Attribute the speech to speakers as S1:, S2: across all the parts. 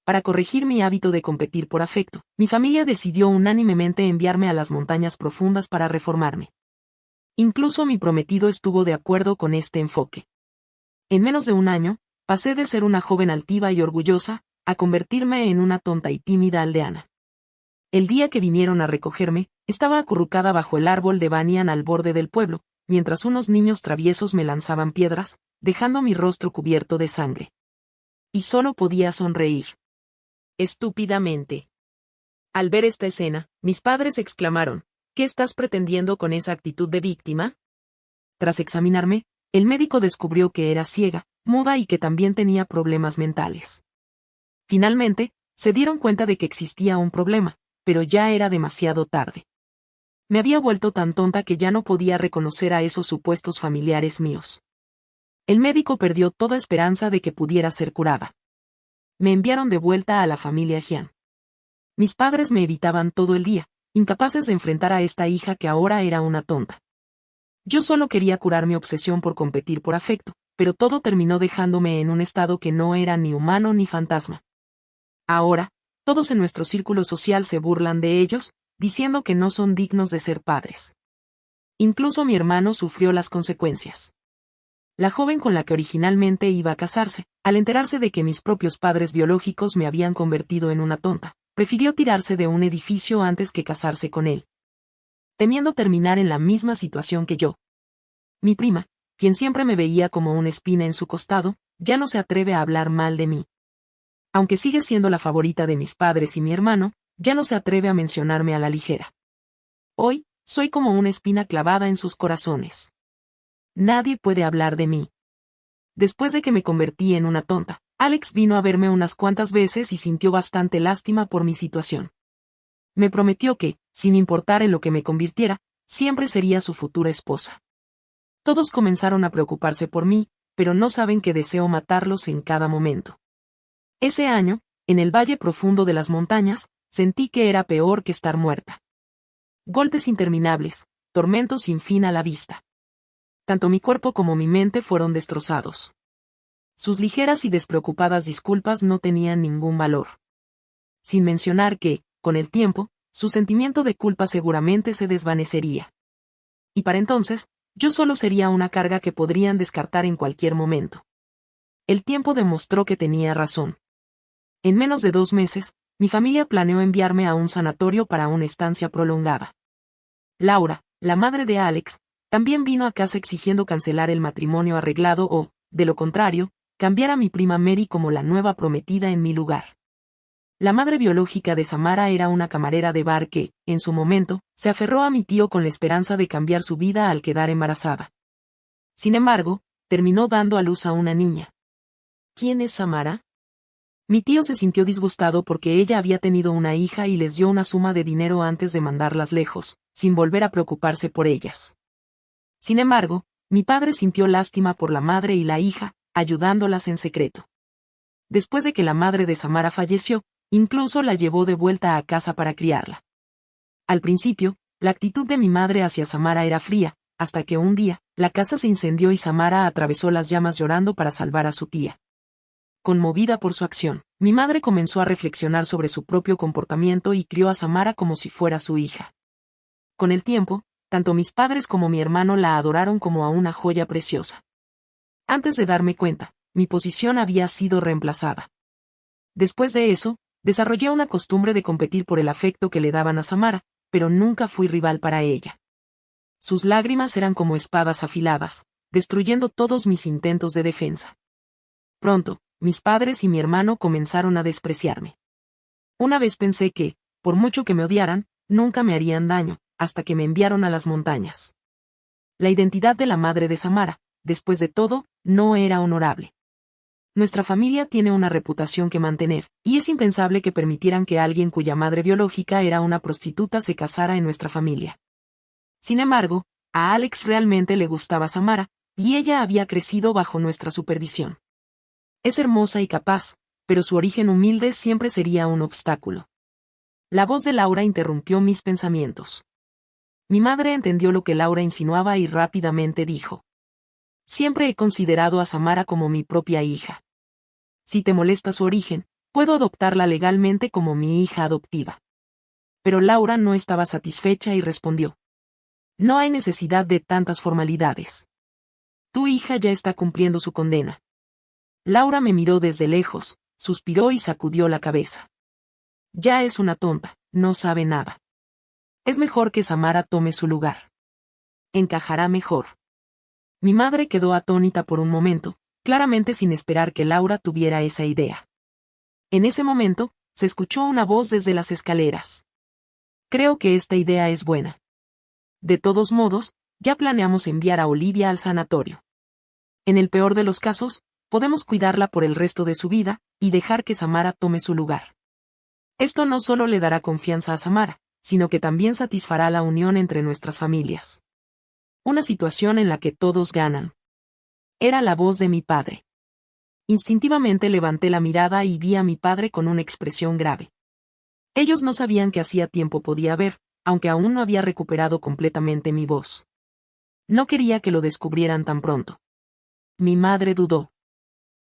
S1: para corregir mi hábito de competir por afecto, mi familia decidió unánimemente enviarme a las montañas profundas para reformarme. Incluso mi prometido estuvo de acuerdo con este enfoque. En menos de un año, pasé de ser una joven altiva y orgullosa, a convertirme en una tonta y tímida aldeana. El día que vinieron a recogerme, estaba acurrucada bajo el árbol de Banyan al borde del pueblo, mientras unos niños traviesos me lanzaban piedras, dejando mi rostro cubierto de sangre. Y solo podía sonreír. Estúpidamente. Al ver esta escena, mis padres exclamaron: ¿qué estás pretendiendo con esa actitud de víctima? Tras examinarme, el médico descubrió que era ciega, muda y que también tenía problemas mentales. Finalmente, se dieron cuenta de que existía un problema, pero ya era demasiado tarde. Me había vuelto tan tonta que ya no podía reconocer a esos supuestos familiares míos. El médico perdió toda esperanza de que pudiera ser curada. Me enviaron de vuelta a la familia Jian. Mis padres me evitaban todo el día, incapaces de enfrentar a esta hija que ahora era una tonta. Yo solo quería curar mi obsesión por competir por afecto, pero todo terminó dejándome en un estado que no era ni humano ni fantasma. Ahora, todos en nuestro círculo social se burlan de ellos, diciendo que no son dignos de ser padres. Incluso mi hermano sufrió las consecuencias. La joven con la que originalmente iba a casarse, al enterarse de que mis propios padres biológicos me habían convertido en una tonta, prefirió tirarse de un edificio antes que casarse con él, temiendo terminar en la misma situación que yo. Mi prima, quien siempre me veía como una espina en su costado, ya no se atreve a hablar mal de mí. Aunque sigue siendo la favorita de mis padres y mi hermano, ya no se atreve a mencionarme a la ligera. Hoy, soy como una espina clavada en sus corazones. Nadie puede hablar de mí. Después de que me convertí en una tonta, Alex vino a verme unas cuantas veces y sintió bastante lástima por mi situación. Me prometió que, sin importar en lo que me convirtiera, siempre sería su futura esposa. Todos comenzaron a preocuparse por mí, pero no saben que deseo matarlos en cada momento. Ese año, en el valle profundo de las montañas, sentí que era peor que estar muerta. Golpes interminables, tormentos sin fin a la vista. Tanto mi cuerpo como mi mente fueron destrozados. Sus ligeras y despreocupadas disculpas no tenían ningún valor. Sin mencionar que, con el tiempo, su sentimiento de culpa seguramente se desvanecería. Y para entonces, yo solo sería una carga que podrían descartar en cualquier momento. El tiempo demostró que tenía razón. En menos de 2 meses, mi familia planeó enviarme a un sanatorio para una estancia prolongada. Laura, la madre de Alex, también vino a casa exigiendo cancelar el matrimonio arreglado o, de lo contrario, cambiar a mi prima Mary como la nueva prometida en mi lugar. La madre biológica de Samara era una camarera de bar que, en su momento, se aferró a mi tío con la esperanza de cambiar su vida al quedar embarazada. Sin embargo, terminó dando a luz a una niña. ¿Quién es Samara? Mi tío se sintió disgustado porque ella había tenido una hija y les dio una suma de dinero antes de mandarlas lejos, sin volver a preocuparse por ellas. Sin embargo, mi padre sintió lástima por la madre y la hija, ayudándolas en secreto. Después de que la madre de Samara falleció, incluso la llevó de vuelta a casa para criarla. Al principio, la actitud de mi madre hacia Samara era fría, hasta que un día, la casa se incendió y Samara atravesó las llamas llorando para salvar a su tía. Conmovida por su acción, mi madre comenzó a reflexionar sobre su propio comportamiento y crió a Samara como si fuera su hija. Con el tiempo, tanto mis padres como mi hermano la adoraron como a una joya preciosa. Antes de darme cuenta, mi posición había sido reemplazada. Después de eso, desarrollé una costumbre de competir por el afecto que le daban a Samara, pero nunca fui rival para ella. Sus lágrimas eran como espadas afiladas, destruyendo todos mis intentos de defensa. Pronto, mis padres y mi hermano comenzaron a despreciarme. Una vez pensé que, por mucho que me odiaran, nunca me harían daño, hasta que me enviaron a las montañas. La identidad de la madre de Samara, después de todo, no era honorable. Nuestra familia tiene una reputación que mantener, y es impensable que permitieran que alguien cuya madre biológica era una prostituta se casara en nuestra familia. Sin embargo, a Alex realmente le gustaba Samara, y ella había crecido bajo nuestra supervisión. Es hermosa y capaz, pero su origen humilde siempre sería un obstáculo. La voz de Laura interrumpió mis pensamientos. Mi madre entendió lo que Laura insinuaba y rápidamente dijo: Siempre he considerado a Samara como mi propia hija. Si te molesta su origen, Puedo adoptarla legalmente como mi hija adoptiva. Pero Laura no estaba satisfecha y respondió. No hay necesidad de tantas formalidades. Tu hija ya está cumpliendo su condena. Laura me miró desde lejos, suspiró y sacudió la cabeza. Ya es una tonta, no sabe nada. Es mejor que Samara tome su lugar. Encajará mejor. Mi madre quedó atónita por un momento, claramente sin esperar que Laura tuviera esa idea. En ese momento, se escuchó una voz desde las escaleras. Creo que esta idea es buena. De todos modos, ya planeamos enviar a Olivia al sanatorio. En el peor de los casos, podemos cuidarla por el resto de su vida, y dejar que Samara tome su lugar. Esto no solo le dará confianza a Samara, sino que también satisfará la unión entre nuestras familias. Una situación en la que todos ganan. Era la voz de mi padre. Instintivamente levanté la mirada y vi a mi padre con una expresión grave. Ellos no sabían que hacía tiempo podía ver, aunque aún no había recuperado completamente mi voz. No quería que lo descubrieran tan pronto. Mi madre dudó.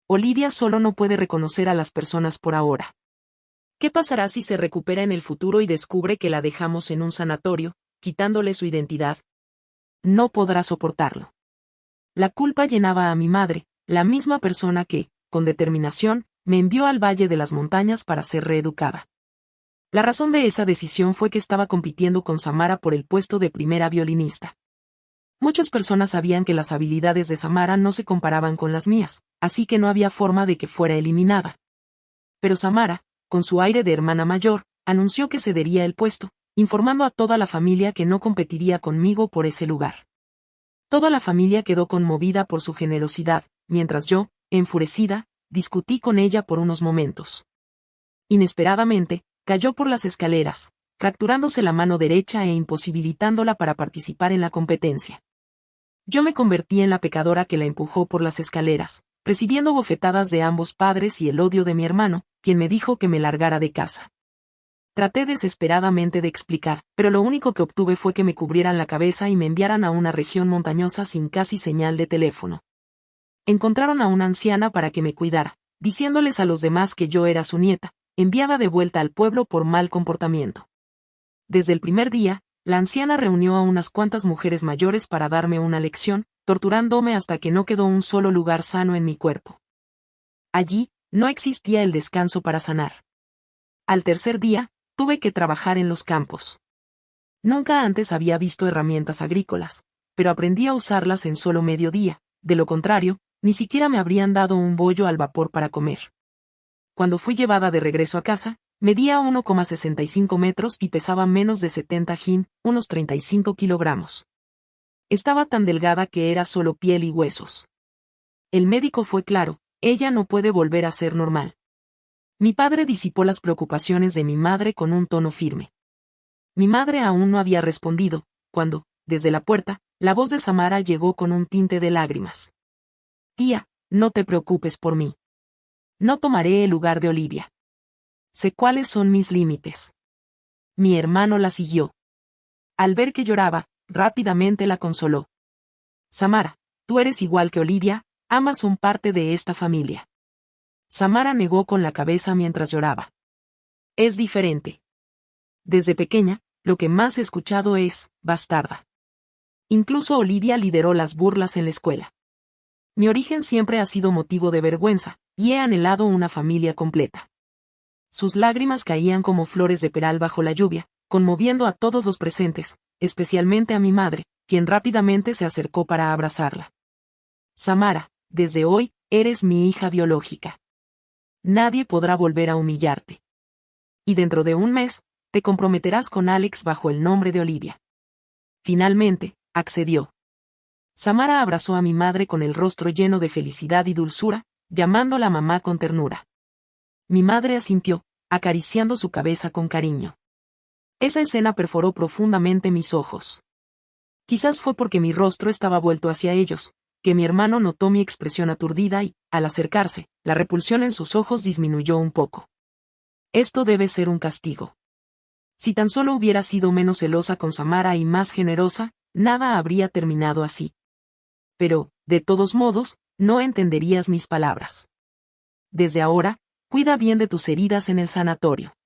S1: Olivia solo no puede reconocer a las personas por ahora. ¿Qué pasará si se recupera en el futuro y descubre que la dejamos en un sanatorio, quitándole su identidad? No podrá soportarlo. La culpa llenaba a mi madre, la misma persona que, con determinación, me envió al Valle de las Montañas para ser reeducada. La razón de esa decisión fue que estaba compitiendo con Samara por el puesto de primera violinista. Muchas personas sabían que las habilidades de Samara no se comparaban con las mías, así que no había forma de que fuera eliminada. Pero Samara, con su aire de hermana mayor, anunció que cedería el puesto, informando a toda la familia que no competiría conmigo por ese lugar. Toda la familia quedó conmovida por su generosidad, mientras yo, enfurecida, discutí con ella por unos momentos. Inesperadamente, cayó por las escaleras, fracturándose la mano derecha e imposibilitándola para participar en la competencia. Yo me convertí en la pecadora que la empujó por las escaleras, recibiendo bofetadas de ambos padres y el odio de mi hermano, quien me dijo que me largara de casa. Traté desesperadamente de explicar, pero lo único que obtuve fue que me cubrieran la cabeza y me enviaran a una región montañosa sin casi señal de teléfono. Encontraron a una anciana para que me cuidara, diciéndoles a los demás que yo era su nieta, enviada de vuelta al pueblo por mal comportamiento. Desde el primer día, la anciana reunió a unas cuantas mujeres mayores para darme una lección, torturándome hasta que no quedó un solo lugar sano en mi cuerpo. Allí, no existía el descanso para sanar. Al tercer día, tuve que trabajar en los campos. Nunca antes había visto herramientas agrícolas, pero aprendí a usarlas en solo medio día, de lo contrario, ni siquiera me habrían dado un bollo al vapor para comer. Cuando fui llevada de regreso a casa, medía 1,65 metros y pesaba menos de 70 jin, unos 35 kilogramos. Estaba tan delgada que era solo piel y huesos. El médico fue claro, ella no puede volver a ser normal. Mi padre disipó las preocupaciones de mi madre con un tono firme. Mi madre aún no había respondido, cuando, desde la puerta, la voz de Samara llegó con un tinte de lágrimas. Tía, no te preocupes por mí. No tomaré el lugar de Olivia. Sé cuáles son mis límites. Mi hermano la siguió. Al ver que lloraba, rápidamente la consoló. Samara, tú eres igual que Olivia, ambas son parte de esta familia. Samara negó con la cabeza mientras lloraba. Es diferente. Desde pequeña, lo que más he escuchado es, bastarda. Incluso Olivia lideró las burlas en la escuela. Mi origen siempre ha sido motivo de vergüenza, y he anhelado una familia completa. Sus lágrimas caían como flores de peral bajo la lluvia, conmoviendo a todos los presentes, especialmente a mi madre, quien rápidamente se acercó para abrazarla. Samara, desde hoy, eres mi hija biológica. Nadie podrá volver a humillarte. Y dentro de un mes, te comprometerás con Alex bajo el nombre de Olivia. Finalmente, accedió. Samara abrazó a mi madre con el rostro lleno de felicidad y dulzura, llamándola mamá con ternura. Mi madre asintió, acariciando su cabeza con cariño. Esa escena perforó profundamente mis ojos. Quizás fue porque mi rostro estaba vuelto hacia ellos, que mi hermano notó mi expresión aturdida y, al acercarse, la repulsión en sus ojos disminuyó un poco. Esto debe ser un castigo. Si tan solo hubiera sido menos celosa con Samara y más generosa, nada habría terminado así. Pero, de todos modos, no entenderías mis palabras. Desde ahora, Cuida bien de tus heridas en el sanatorio.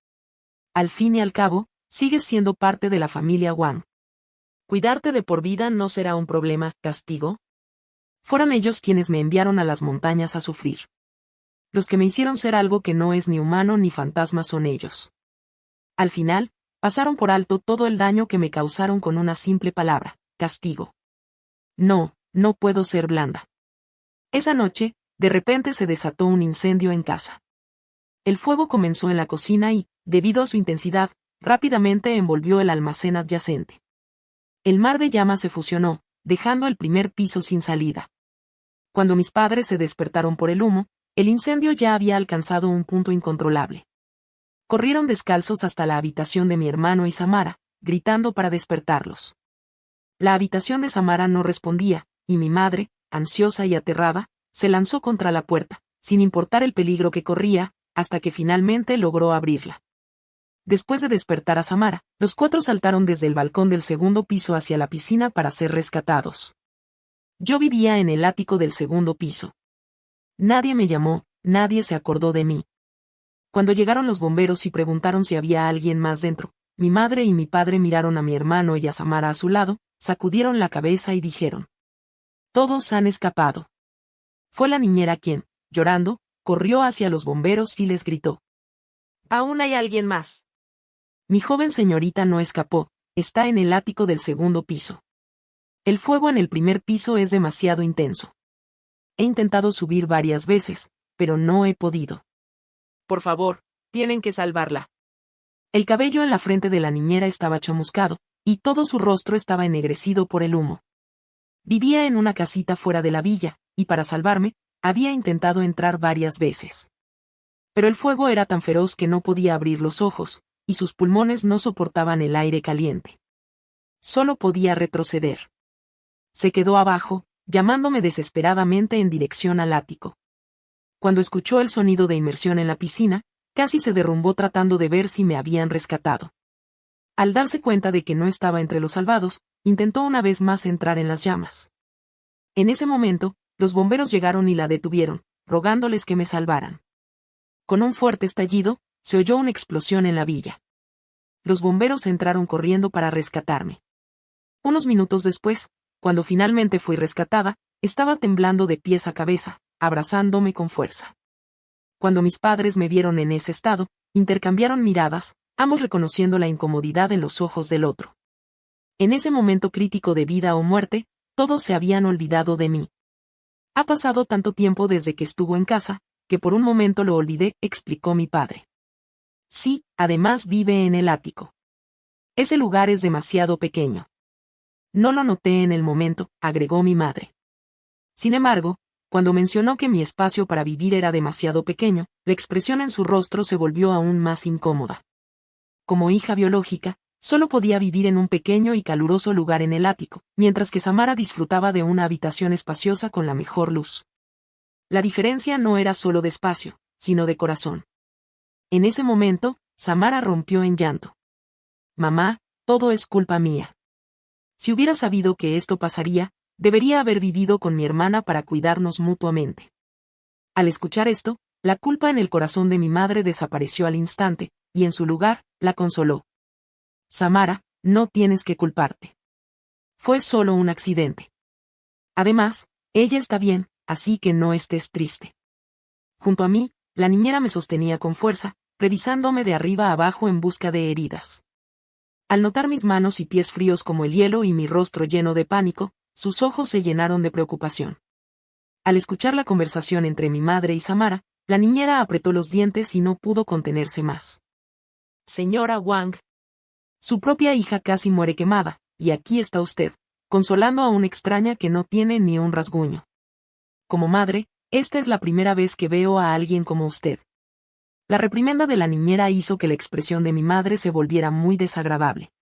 S1: Al fin y al cabo, sigues siendo parte de la familia Wang. Cuidarte de por vida no será un problema, ¿castigo? Fueron ellos quienes me enviaron a las montañas a sufrir. Los que me hicieron ser algo que no es ni humano ni fantasma son ellos. Al final, pasaron por alto todo el daño que me causaron con una simple palabra, castigo. No, no puedo ser blanda. Esa noche, de repente se desató un incendio en casa. El fuego comenzó en la cocina y, debido a su intensidad, rápidamente envolvió el almacén adyacente. El mar de llamas se fusionó, dejando el primer piso sin salida. Cuando mis padres se despertaron por el humo, el incendio ya había alcanzado un punto incontrolable. Corrieron descalzos hasta la habitación de mi hermano y Samara, gritando para despertarlos. La habitación de Samara no respondía, y mi madre, ansiosa y aterrada, se lanzó contra la puerta, sin importar el peligro que corría, hasta que finalmente logró abrirla. Después de despertar a Samara, los 4 saltaron desde el balcón del segundo piso hacia la piscina para ser rescatados. Yo vivía en el ático del segundo piso. Nadie me llamó, nadie se acordó de mí. Cuando llegaron los bomberos y preguntaron si había alguien más dentro, mi madre y mi padre miraron a mi hermano y a Samara a su lado, sacudieron la cabeza y dijeron: todos han escapado. Fue la niñera quien, llorando, corrió hacia los bomberos y les gritó: aún hay alguien más. Mi joven señorita no escapó, está en el ático del segundo piso. El fuego en el primer piso es demasiado intenso. He intentado subir varias veces, pero no he podido. Por favor, tienen que salvarla. El cabello en la frente de la niñera estaba chamuscado, y todo su rostro estaba ennegrecido por el humo. Vivía en una casita fuera de la villa, y para salvarme, había intentado entrar varias veces. Pero el fuego era tan feroz que no podía abrir los ojos, y sus pulmones no soportaban el aire caliente. Solo podía retroceder. Se quedó abajo, llamándome desesperadamente en dirección al ático. Cuando escuchó el sonido de inmersión en la piscina, casi se derrumbó tratando de ver si me habían rescatado. Al darse cuenta de que no estaba entre los salvados, intentó una vez más entrar en las llamas. En ese momento, los bomberos llegaron y la detuvieron, rogándoles que me salvaran. Con un fuerte estallido, se oyó una explosión en la villa. Los bomberos entraron corriendo para rescatarme. Unos minutos después, cuando finalmente fui rescatada, estaba temblando de pies a cabeza, abrazándome con fuerza. Cuando mis padres me vieron en ese estado, intercambiaron miradas, ambos reconociendo la incomodidad en los ojos del otro. En ese momento crítico de vida o muerte, todos se habían olvidado de mí. Ha pasado tanto tiempo desde que estuvo en casa, que por un momento lo olvidé, explicó mi padre. Sí, además vive en el ático. Ese lugar es demasiado pequeño. No lo noté en el momento, agregó mi madre. Sin embargo, cuando mencionó que mi espacio para vivir era demasiado pequeño, la expresión en su rostro se volvió aún más incómoda. Como hija biológica, solo podía vivir en un pequeño y caluroso lugar en el ático, mientras que Samara disfrutaba de una habitación espaciosa con la mejor luz. La diferencia no era solo de espacio, sino de corazón. En ese momento, Samara rompió en llanto. Mamá, todo es culpa mía. Si hubiera sabido que esto pasaría, debería haber vivido con mi hermana para cuidarnos mutuamente. Al escuchar esto, la culpa en el corazón de mi madre desapareció al instante, y en su lugar, la consoló. Samara, no tienes que culparte. Fue solo un accidente. Además, ella está bien, así que no estés triste. Junto a mí, la niñera me sostenía con fuerza, revisándome de arriba a abajo en busca de heridas. Al notar mis manos y pies fríos como el hielo y mi rostro lleno de pánico, sus ojos se llenaron de preocupación. Al escuchar la conversación entre mi madre y Samara, la niñera apretó los dientes y no pudo contenerse más. Señora Wang. Su propia hija casi muere quemada, y aquí está usted, consolando a una extraña que no tiene ni un rasguño. Como madre, esta es la primera vez que veo a alguien como usted. La reprimenda de la niñera hizo que la expresión de mi madre se volviera muy desagradable.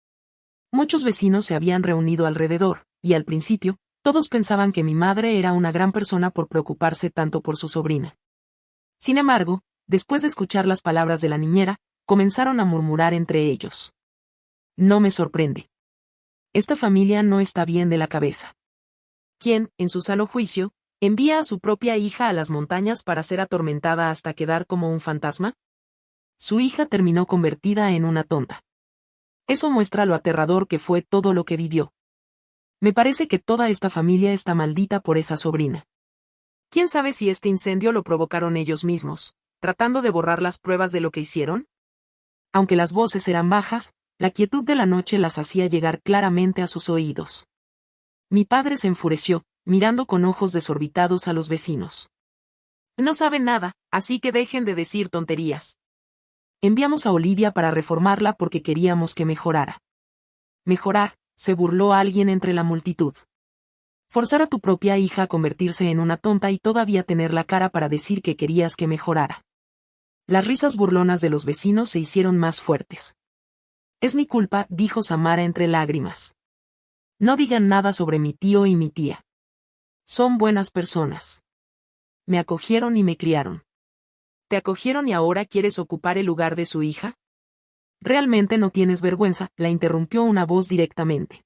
S1: Muchos vecinos se habían reunido alrededor, y al principio, todos pensaban que mi madre era una gran persona por preocuparse tanto por su sobrina. Sin embargo, después de escuchar las palabras de la niñera, comenzaron a murmurar entre ellos. No me sorprende. Esta familia no está bien de la cabeza. ¿Quién, en su sano juicio, ¿Envía a su propia hija a las montañas para ser atormentada hasta quedar como un fantasma? Su hija terminó convertida en una tonta. Eso muestra lo aterrador que fue todo lo que vivió. Me parece que toda esta familia está maldita por esa sobrina. ¿Quién sabe si este incendio lo provocaron ellos mismos, tratando de borrar las pruebas de lo que hicieron? Aunque las voces eran bajas, la quietud de la noche las hacía llegar claramente a sus oídos. Mi padre se enfureció, mirando con ojos desorbitados a los vecinos. No saben nada, así que dejen de decir tonterías. Enviamos a Olivia para reformarla porque queríamos que mejorara. Mejorar, se burló alguien entre la multitud. Forzar a tu propia hija a convertirse en una tonta y todavía tener la cara para decir que querías que mejorara. Las risas burlonas de los vecinos se hicieron más fuertes. Es mi culpa, dijo Samara entre lágrimas. No digan nada sobre mi tío y mi tía. Son buenas personas. Me acogieron y me criaron. ¿Te acogieron y ahora quieres ocupar el lugar de su hija? Realmente no tienes vergüenza, la interrumpió una voz directamente.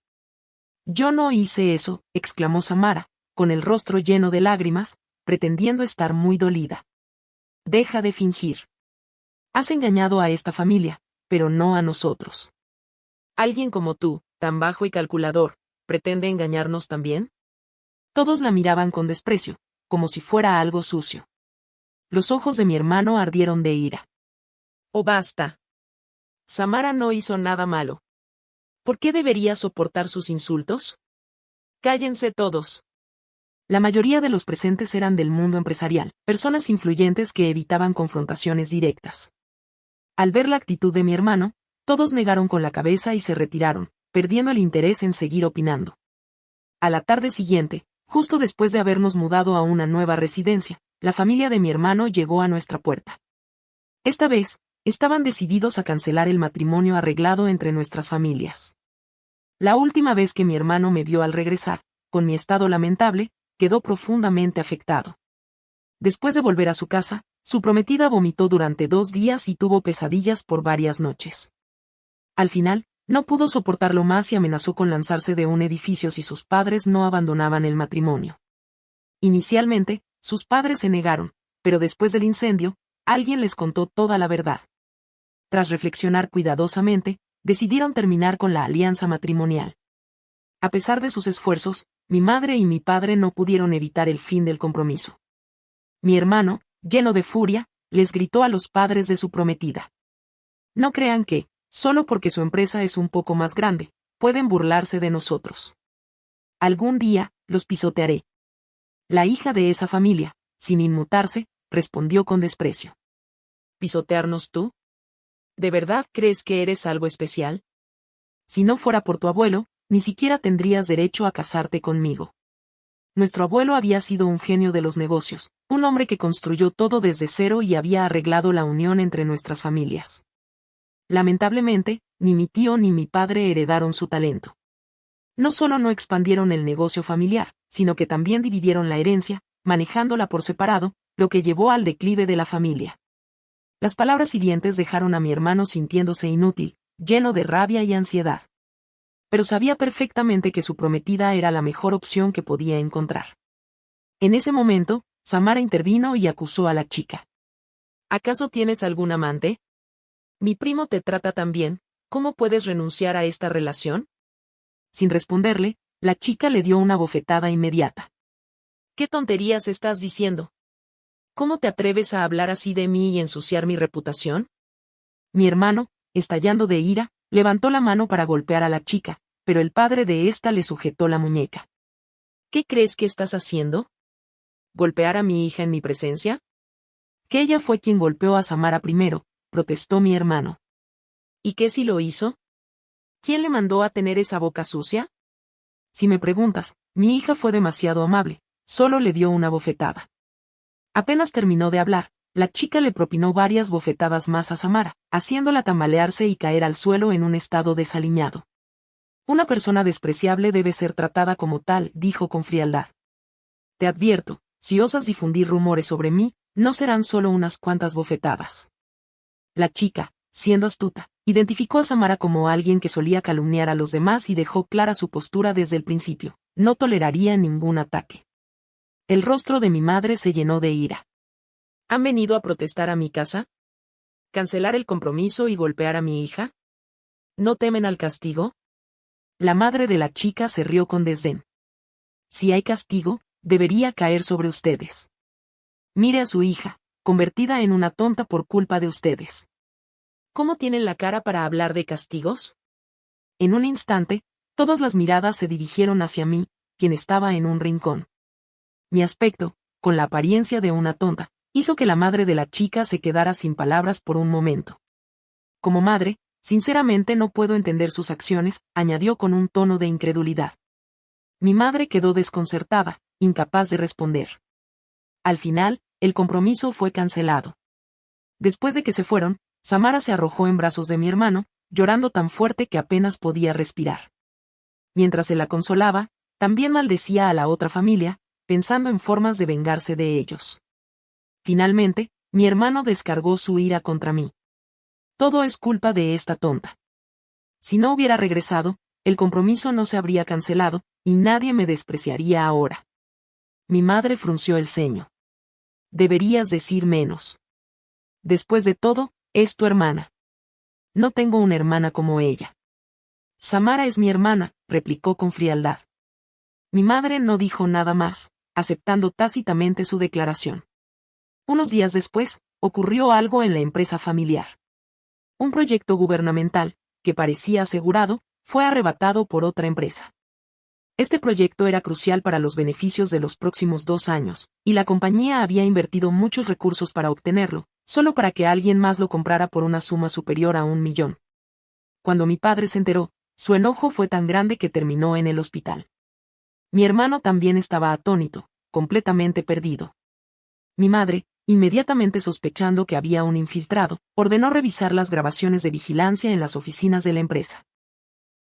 S1: Yo no hice eso, exclamó Samara, con el rostro lleno de lágrimas, pretendiendo estar muy dolida. Deja de fingir. Has engañado a esta familia, pero no a nosotros. ¿Alguien como tú, tan bajo y calculador, pretende engañarnos también? Todos la miraban con desprecio, como si fuera algo sucio. Los ojos de mi hermano ardieron de ira. Oh, basta. Samara no hizo nada malo. ¿Por qué debería soportar sus insultos? Cállense todos. La mayoría de los presentes eran del mundo empresarial, personas influyentes que evitaban confrontaciones directas. Al ver la actitud de mi hermano, todos negaron con la cabeza y se retiraron, perdiendo el interés en seguir opinando. A la tarde siguiente, justo después de habernos mudado a una nueva residencia, la familia de mi hermano llegó a nuestra puerta. Esta vez, estaban decididos a cancelar el matrimonio arreglado entre nuestras familias. La última vez que mi hermano me vio al regresar, con mi estado lamentable, quedó profundamente afectado. Después de volver a su casa, su prometida vomitó durante 2 días y tuvo pesadillas por varias noches. Al final, no pudo soportarlo más y amenazó con lanzarse de un edificio si sus padres no abandonaban el matrimonio. Inicialmente, sus padres se negaron, pero después del incendio, alguien les contó toda la verdad. Tras reflexionar cuidadosamente, decidieron terminar con la alianza matrimonial. A pesar de sus esfuerzos, mi madre y mi padre no pudieron evitar el fin del compromiso. Mi hermano, lleno de furia, les gritó a los padres de su prometida. No crean que, solo porque su empresa es un poco más grande, pueden burlarse de nosotros. Algún día, los pisotearé. La hija de esa familia, sin inmutarse, respondió con desprecio. ¿Pisotearnos tú? ¿De verdad crees que eres algo especial? Si no fuera por tu abuelo, ni siquiera tendrías derecho a casarte conmigo. Nuestro abuelo había sido un genio de los negocios, un hombre que construyó todo desde cero y había arreglado la unión entre nuestras familias. Lamentablemente, ni mi tío ni mi padre heredaron su talento. No solo no expandieron el negocio familiar, sino que también dividieron la herencia, manejándola por separado, lo que llevó al declive de la familia. Las palabras hirientes dejaron a mi hermano sintiéndose inútil, lleno de rabia y ansiedad. Pero sabía perfectamente que su prometida era la mejor opción que podía encontrar. En ese momento, Samara intervino y acusó a la chica. ¿Acaso tienes algún amante? Mi primo te trata tan bien, ¿cómo puedes renunciar a esta relación? Sin responderle, la chica le dio una bofetada inmediata. ¿Qué tonterías estás diciendo? ¿Cómo te atreves a hablar así de mí y ensuciar mi reputación? Mi hermano, estallando de ira, levantó la mano para golpear a la chica, pero el padre de ésta le sujetó la muñeca. ¿Qué crees que estás haciendo? ¿Golpear a mi hija en mi presencia? Que ella fue quien golpeó a Samara primero, protestó mi hermano. ¿Y qué si lo hizo? ¿Quién le mandó a tener esa boca sucia? Si me preguntas, mi hija fue demasiado amable, solo le dio una bofetada. Apenas terminó de hablar, la chica le propinó varias bofetadas más a Samara, haciéndola tambalearse y caer al suelo en un estado desaliñado. Una persona despreciable debe ser tratada como tal, dijo con frialdad. Te advierto, si osas difundir rumores sobre mí, no serán solo unas cuantas bofetadas. La chica, siendo astuta, identificó a Samara como alguien que solía calumniar a los demás y dejó clara su postura desde el principio. No toleraría ningún ataque. El rostro de mi madre se llenó de ira. ¿Han venido a protestar a mi casa? ¿Cancelar el compromiso y golpear a mi hija? ¿No temen al castigo? La madre de la chica se rió con desdén. Si hay castigo, debería caer sobre ustedes. Mire a su hija, convertida en una tonta por culpa de ustedes. ¿Cómo tienen la cara para hablar de castigos? En un instante, todas las miradas se dirigieron hacia mí, quien estaba en un rincón. Mi aspecto, con la apariencia de una tonta, hizo que la madre de la chica se quedara sin palabras por un momento. Como madre, sinceramente no puedo entender sus acciones, añadió con un tono de incredulidad. Mi madre quedó desconcertada, incapaz de responder. Al final, el compromiso fue cancelado. Después de que se fueron, Samara se arrojó en brazos de mi hermano, llorando tan fuerte que apenas podía respirar. Mientras se la consolaba, también maldecía a la otra familia, pensando en formas de vengarse de ellos. Finalmente, mi hermano descargó su ira contra mí. Todo es culpa de esta tonta. Si no hubiera regresado, el compromiso no se habría cancelado, y nadie me despreciaría ahora. Mi madre frunció el ceño. Deberías decir menos. Después de todo, es tu hermana. No tengo una hermana como ella. Samara es mi hermana, replicó con frialdad. Mi madre no dijo nada más, aceptando tácitamente su declaración. Unos días después, ocurrió algo en la empresa familiar. Un proyecto gubernamental, que parecía asegurado, fue arrebatado por otra empresa. Este proyecto era crucial para los beneficios de los próximos 2 años, y la compañía había invertido muchos recursos para obtenerlo, solo para que alguien más lo comprara por una suma superior a 1 millón. Cuando mi padre se enteró, su enojo fue tan grande que terminó en el hospital. Mi hermano también estaba atónito, completamente perdido. Mi madre, inmediatamente sospechando que había un infiltrado, ordenó revisar las grabaciones de vigilancia en las oficinas de la empresa.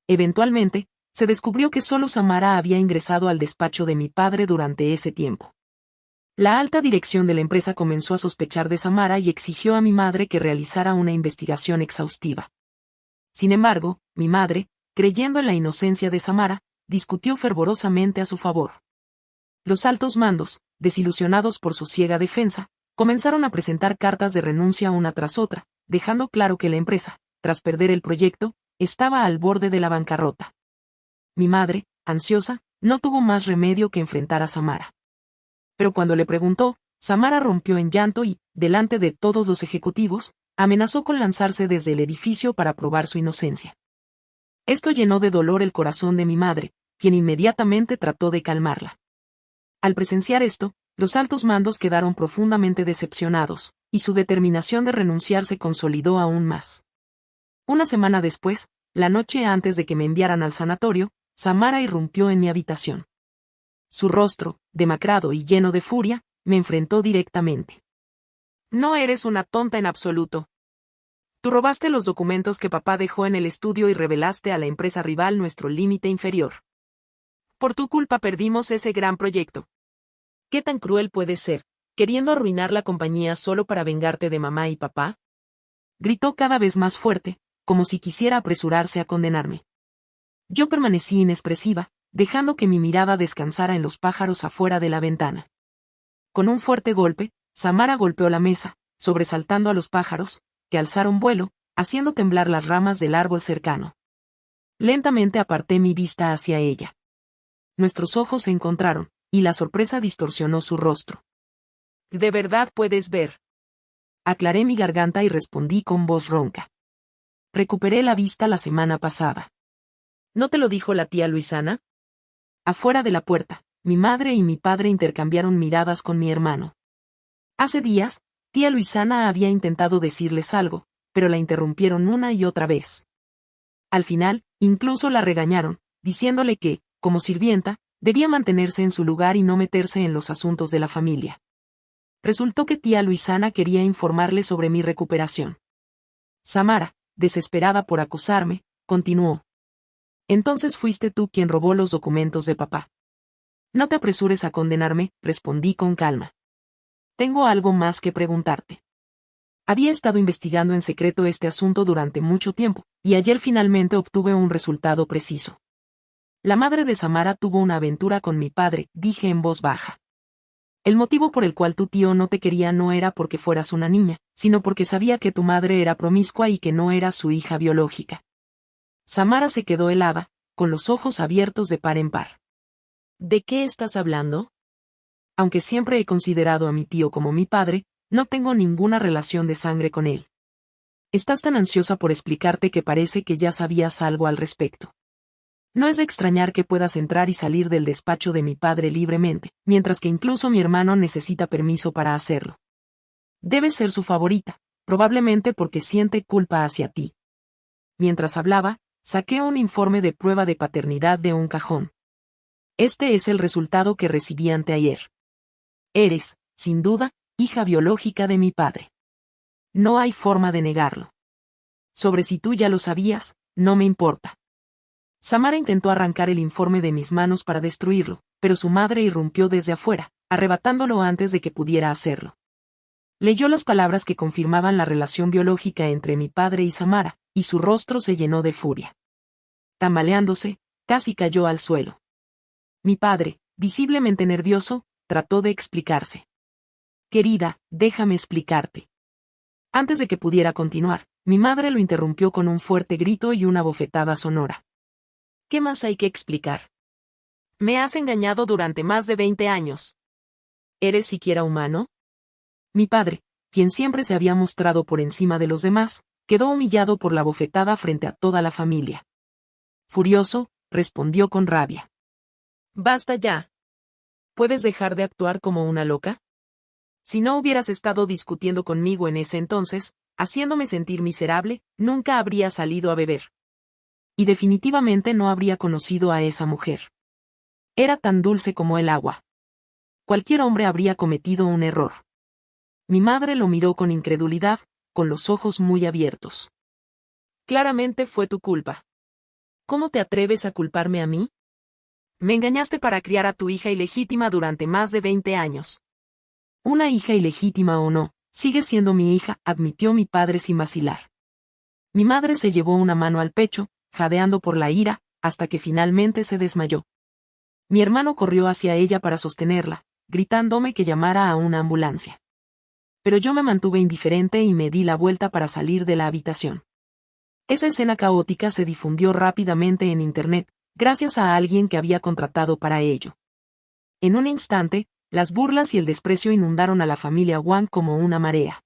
S1: Eventualmente, se descubrió que solo Samara había ingresado al despacho de mi padre durante ese tiempo. La alta dirección de la empresa comenzó a sospechar de Samara y exigió a mi madre que realizara una investigación exhaustiva. Sin embargo, mi madre, creyendo en la inocencia de Samara, discutió fervorosamente a su favor. Los altos mandos, desilusionados por su ciega defensa, comenzaron a presentar cartas de renuncia una tras otra, dejando claro que la empresa, tras perder el proyecto, estaba al borde de la bancarrota. Mi madre, ansiosa, no tuvo más remedio que enfrentar a Samara. Pero cuando le preguntó, Samara rompió en llanto y, delante de todos los ejecutivos, amenazó con lanzarse desde el edificio para probar su inocencia. Esto llenó de dolor el corazón de mi madre, quien inmediatamente trató de calmarla. Al presenciar esto, los altos mandos quedaron profundamente decepcionados, y su determinación de renunciar se consolidó aún más. Una semana después, la noche antes de que me enviaran al sanatorio, Samara irrumpió en mi habitación. Su rostro, demacrado y lleno de furia, me enfrentó directamente. No eres una tonta en absoluto. Tú robaste los documentos que papá dejó en el estudio y revelaste a la empresa rival nuestro límite inferior. Por tu culpa perdimos ese gran proyecto. ¿Qué tan cruel puedes ser, queriendo arruinar la compañía solo para vengarte de mamá y papá? Gritó cada vez más fuerte, como si quisiera apresurarse a condenarme. Yo permanecí inexpresiva, dejando que mi mirada descansara en los pájaros afuera de la ventana. Con un fuerte golpe, Samara golpeó la mesa, sobresaltando a los pájaros, que alzaron vuelo, haciendo temblar las ramas del árbol cercano. Lentamente aparté mi vista hacia ella. Nuestros ojos se encontraron, y la sorpresa distorsionó su rostro. ¿De verdad puedes ver? Aclaré mi garganta y respondí con voz ronca. Recuperé la vista la semana pasada. ¿No te lo dijo la tía Luisana? Afuera de la puerta, mi madre y mi padre intercambiaron miradas con mi hermano. Hace días, tía Luisana había intentado decirles algo, pero la interrumpieron una y otra vez. Al final, incluso la regañaron, diciéndole que, como sirvienta, debía mantenerse en su lugar y no meterse en los asuntos de la familia. Resultó que tía Luisana quería informarle sobre mi recuperación. Samara, desesperada por acusarme, continuó. Entonces fuiste tú quien robó los documentos de papá. No te apresures a condenarme, respondí con calma. Tengo algo más que preguntarte. Había estado investigando en secreto este asunto durante mucho tiempo, y ayer finalmente obtuve un resultado preciso. La madre de Samara tuvo una aventura con mi padre, dije en voz baja. El motivo por el cual tu tío no te quería no era porque fueras una niña, sino porque sabía que tu madre era promiscua y que no era su hija biológica. Samara se quedó helada, con los ojos abiertos de par en par.
S2: ¿De qué estás hablando?
S1: Aunque siempre he considerado a mi tío como mi padre, no tengo ninguna relación de sangre con él. Estás tan ansiosa por explicarte que parece que ya sabías algo al respecto. No es de extrañar que puedas entrar y salir del despacho de mi padre libremente, mientras que incluso mi hermano necesita permiso para hacerlo. Debes ser su favorita, probablemente porque siente culpa hacia ti. Mientras hablaba, saqué un informe de prueba de paternidad de un cajón. Este es el resultado que recibí anteayer. Eres, sin duda, hija biológica de mi padre. No hay forma de negarlo. Sobre si tú ya lo sabías, no me importa. Samara intentó arrancar el informe de mis manos para destruirlo, pero su madre irrumpió desde afuera, arrebatándolo antes de que pudiera hacerlo. Leyó las palabras que confirmaban la relación biológica entre mi padre y Samara, y su rostro se llenó de furia. Tambaleándose, casi cayó al suelo. Mi padre, visiblemente nervioso, trató de explicarse. Querida, déjame explicarte. Antes de que pudiera continuar, mi madre lo interrumpió con un fuerte grito y una bofetada sonora.
S2: ¿Qué más hay que explicar? Me has engañado durante más de 20 años. ¿Eres siquiera humano?
S1: Mi padre, quien siempre se había mostrado por encima de los demás, quedó humillado por la bofetada frente a toda la familia. Furioso, respondió con rabia.
S2: Basta ya. ¿Puedes dejar de actuar como una loca? Si no hubieras estado discutiendo conmigo en ese entonces, haciéndome sentir miserable, nunca habría salido a beber.
S1: Y definitivamente no habría conocido a esa mujer. Era tan dulce como el agua. Cualquier hombre habría cometido un error. Mi madre lo miró con incredulidad, con los ojos muy abiertos.
S2: Claramente fue tu culpa. ¿Cómo te atreves a culparme a mí? Me engañaste para criar a tu hija ilegítima durante más de 20 años.
S1: Una hija ilegítima o no, sigue siendo mi hija, admitió mi padre sin vacilar. Mi madre se llevó una mano al pecho, jadeando por la ira, hasta que finalmente se desmayó. Mi hermano corrió hacia ella para sostenerla, gritándome que llamara a una ambulancia. Pero yo me mantuve indiferente y me di la vuelta para salir de la habitación. Esa escena caótica se difundió rápidamente en Internet, gracias a alguien que había contratado para ello. En un instante, las burlas y el desprecio inundaron a la familia Wang como una marea.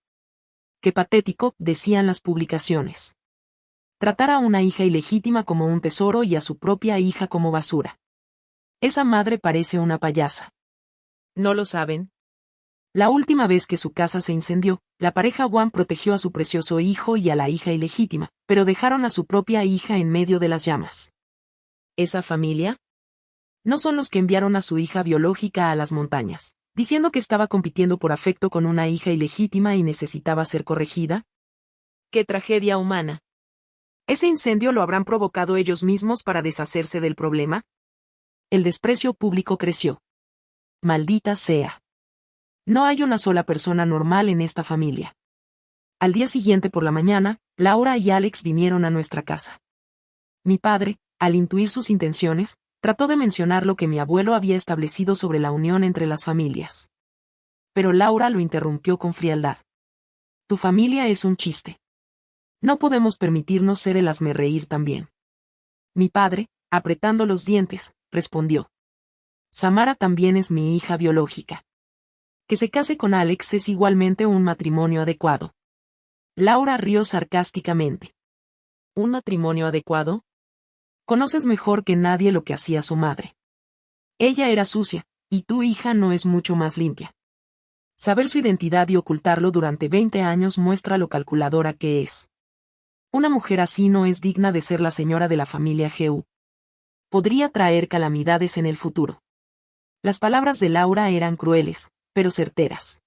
S1: Qué patético, decían las publicaciones. Tratar a una hija ilegítima como un tesoro y a su propia hija como basura. Esa madre parece una payasa.
S2: ¿No lo saben?
S1: La última vez que su casa se incendió, la pareja Wang protegió a su precioso hijo y a la hija ilegítima, pero dejaron a su propia hija en medio de las llamas.
S2: ¿Esa familia?
S1: No son los que enviaron a su hija biológica a las montañas, diciendo que estaba compitiendo por afecto con una hija ilegítima y necesitaba ser corregida.
S2: ¡Qué tragedia humana! ¿Ese incendio lo habrán provocado ellos mismos para deshacerse del problema?
S1: El desprecio público creció. Maldita sea. No hay una sola persona normal en esta familia. Al día siguiente por la mañana, Laura y Alex vinieron a nuestra casa. Mi padre, al intuir sus intenciones, trató de mencionar lo que mi abuelo había establecido sobre la unión entre las familias. Pero Laura lo interrumpió con frialdad. Tu familia es un chiste. No podemos permitirnos ser el hazmerreír también. Mi padre, apretando los dientes, respondió. Samara también es mi hija biológica. Que se case con Alex es igualmente un matrimonio adecuado. Laura rió sarcásticamente.
S2: ¿Un matrimonio adecuado?
S1: Conoces mejor que nadie lo que hacía su madre. Ella era sucia, y tu hija no es mucho más limpia. Saber su identidad y ocultarlo durante 20 años muestra lo calculadora que es. Una mujer así no es digna de ser la señora de la familia Gu. Podría traer calamidades en el futuro. Las palabras de Laura eran crueles, pero certeras.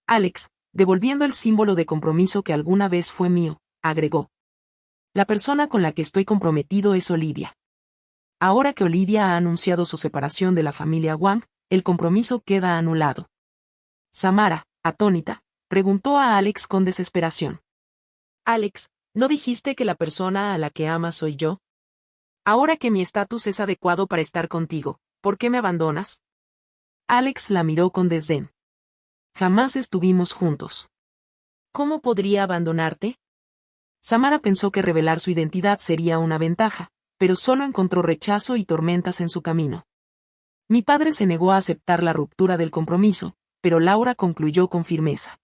S1: Alex, devolviendo el símbolo de compromiso que alguna vez fue mío, agregó. La persona con la que estoy comprometido es Olivia. Ahora que Olivia ha anunciado su separación de la familia Wang, el compromiso queda anulado. Samara, atónita, preguntó a Alex con desesperación.
S2: Alex, ¿no dijiste que la persona a la que amas soy yo? Ahora que mi estatus es adecuado para estar contigo, ¿por qué me abandonas?
S1: Alex la miró con desdén. Jamás estuvimos juntos.
S2: ¿Cómo podría abandonarte?
S1: Samara pensó que revelar su identidad sería una ventaja, pero solo encontró rechazo y tormentas en su camino. Mi padre se negó a aceptar la ruptura del compromiso, pero Laura concluyó con firmeza.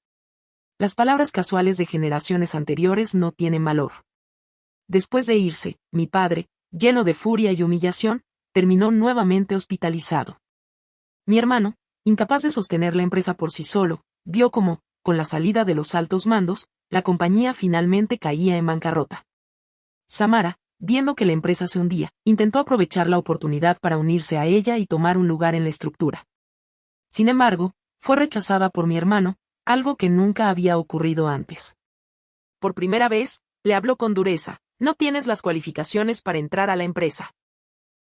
S1: Las palabras casuales de generaciones anteriores no tienen valor. Después de irse, mi padre, lleno de furia y humillación, terminó nuevamente hospitalizado. Mi hermano, incapaz de sostener la empresa por sí solo, vio cómo, con la salida de los altos mandos, la compañía finalmente caía en bancarrota. Samara, viendo que la empresa se hundía, intentó aprovechar la oportunidad para unirse a ella y tomar un lugar en la estructura. Sin embargo, fue rechazada por mi hermano, algo que nunca había ocurrido antes.
S2: Por primera vez, le habló con dureza: no tienes las cualificaciones para entrar a la empresa.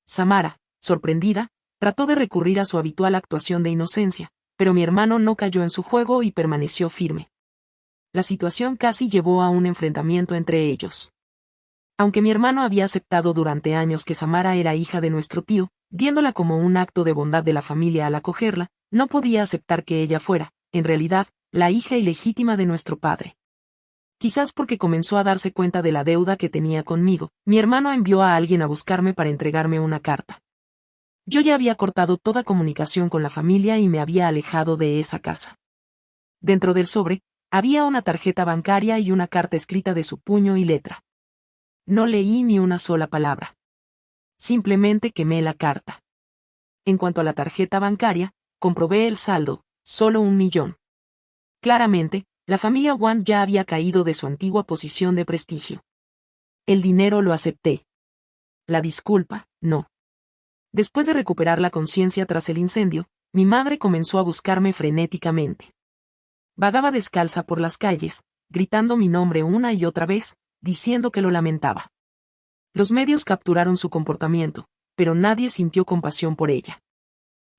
S1: Samara, sorprendida, trató de recurrir a su habitual actuación de inocencia, pero mi hermano no cayó en su juego y permaneció firme. La situación casi llevó a un enfrentamiento entre ellos. Aunque mi hermano había aceptado durante años que Samara era hija de nuestro tío, viéndola como un acto de bondad de la familia al acogerla, no podía aceptar que ella fuera, en realidad, la hija ilegítima de nuestro padre. Quizás porque comenzó a darse cuenta de la deuda que tenía conmigo, mi hermano envió a alguien a buscarme para entregarme una carta. Yo ya había cortado toda comunicación con la familia y me había alejado de esa casa. Dentro del sobre, había una tarjeta bancaria y una carta escrita de su puño y letra. No leí ni una sola palabra. Simplemente quemé la carta. En cuanto a la tarjeta bancaria, comprobé el saldo, solo 1.000.000. Claramente, la familia Wan ya había caído de su antigua posición de prestigio. El dinero lo acepté. La disculpa, no. Después de recuperar la conciencia tras el incendio, mi madre comenzó a buscarme frenéticamente. Vagaba descalza por las calles, gritando mi nombre una y otra vez, diciendo que lo lamentaba. Los medios capturaron su comportamiento, pero nadie sintió compasión por ella.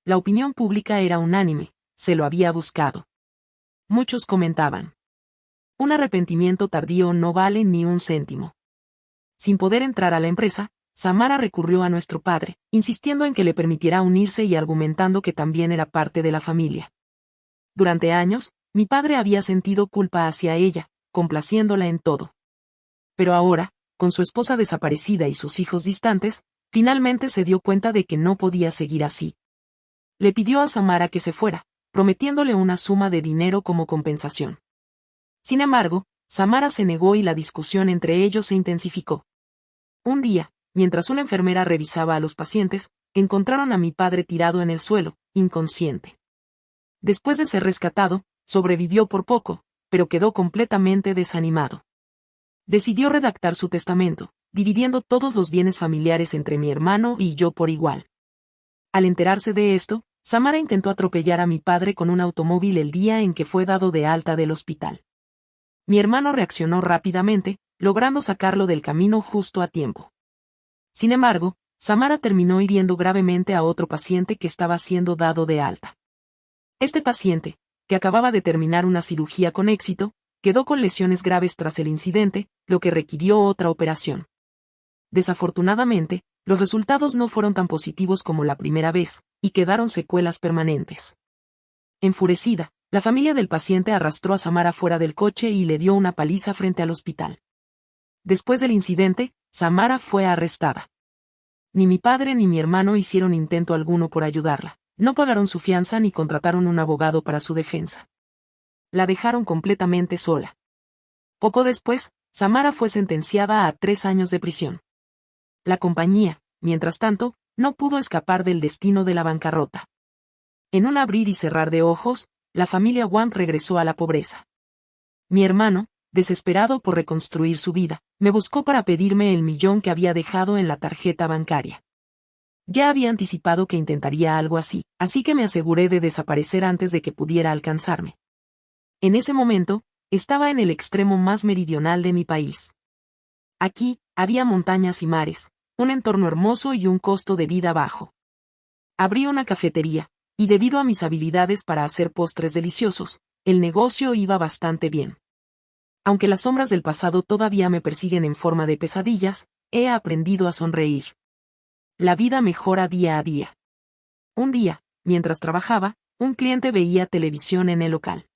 S1: La opinión pública era unánime, se lo había buscado. Muchos comentaban: un arrepentimiento tardío no vale ni un céntimo. Sin poder entrar a la empresa, Samara recurrió a nuestro padre, insistiendo en que le permitiera unirse y argumentando que también era parte de la familia. Durante años, mi padre había sentido culpa hacia ella, complaciéndola en todo. Pero ahora, con su esposa desaparecida y sus hijos distantes, finalmente se dio cuenta de que no podía seguir así. Le pidió a Samara que se fuera, prometiéndole una suma de dinero como compensación. Sin embargo, Samara se negó y la discusión entre ellos se intensificó. Un día, mientras una enfermera revisaba a los pacientes, encontraron a mi padre tirado en el suelo, inconsciente. Después de ser rescatado, sobrevivió por poco, pero quedó completamente desanimado. Decidió redactar su testamento, dividiendo todos los bienes familiares entre mi hermano y yo por igual. Al enterarse de esto, Samara intentó atropellar a mi padre con un automóvil el día en que fue dado de alta del hospital. Mi hermano reaccionó rápidamente, logrando sacarlo del camino justo a tiempo. Sin embargo, Samara terminó hiriendo gravemente a otro paciente que estaba siendo dado de alta. Este paciente, que acababa de terminar una cirugía con éxito, quedó con lesiones graves tras el incidente, lo que requirió otra operación. Desafortunadamente, los resultados no fueron tan positivos como la primera vez, y quedaron secuelas permanentes. Enfurecida, la familia del paciente arrastró a Samara fuera del coche y le dio una paliza frente al hospital. Después del incidente, Samara fue arrestada. Ni mi padre ni mi hermano hicieron intento alguno por ayudarla, no pagaron su fianza ni contrataron un abogado para su defensa. La dejaron completamente sola. Poco después, Samara fue sentenciada a 3 años de prisión. La compañía, mientras tanto, no pudo escapar del destino de la bancarrota. En un abrir y cerrar de ojos, la familia Wan regresó a la pobreza. Mi hermano, desesperado por reconstruir su vida, me buscó para pedirme el 1.000.000 que había dejado en la tarjeta bancaria. Ya había anticipado que intentaría algo así, así que me aseguré de desaparecer antes de que pudiera alcanzarme. En ese momento, estaba en el extremo más meridional de mi país. Aquí, había montañas y mares, un entorno hermoso y un costo de vida bajo. Abrí una cafetería, y debido a mis habilidades para hacer postres deliciosos, el negocio iba bastante bien. Aunque las sombras del pasado todavía me persiguen en forma de pesadillas, he aprendido a sonreír. La vida mejora día a día. Un día, mientras trabajaba, un cliente veía televisión en el local.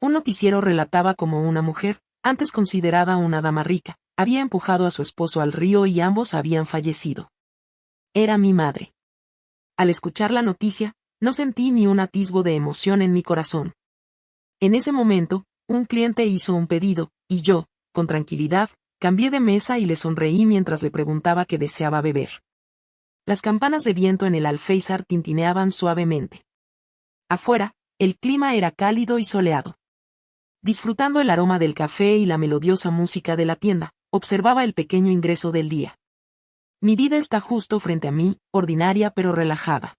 S1: Un noticiero relataba cómo una mujer, antes considerada una dama rica, había empujado a su esposo al río y ambos habían fallecido. Era mi madre. Al escuchar la noticia, no sentí ni un atisbo de emoción en mi corazón. En ese momento, un cliente hizo un pedido, y yo, con tranquilidad, cambié de mesa y le sonreí mientras le preguntaba qué deseaba beber. Las campanas de viento en el alféizar tintineaban suavemente. Afuera, el clima era cálido y soleado. Disfrutando el aroma del café y la melodiosa música de la tienda, observaba el pequeño ingreso del día. Mi vida está justo frente a mí, ordinaria pero relajada.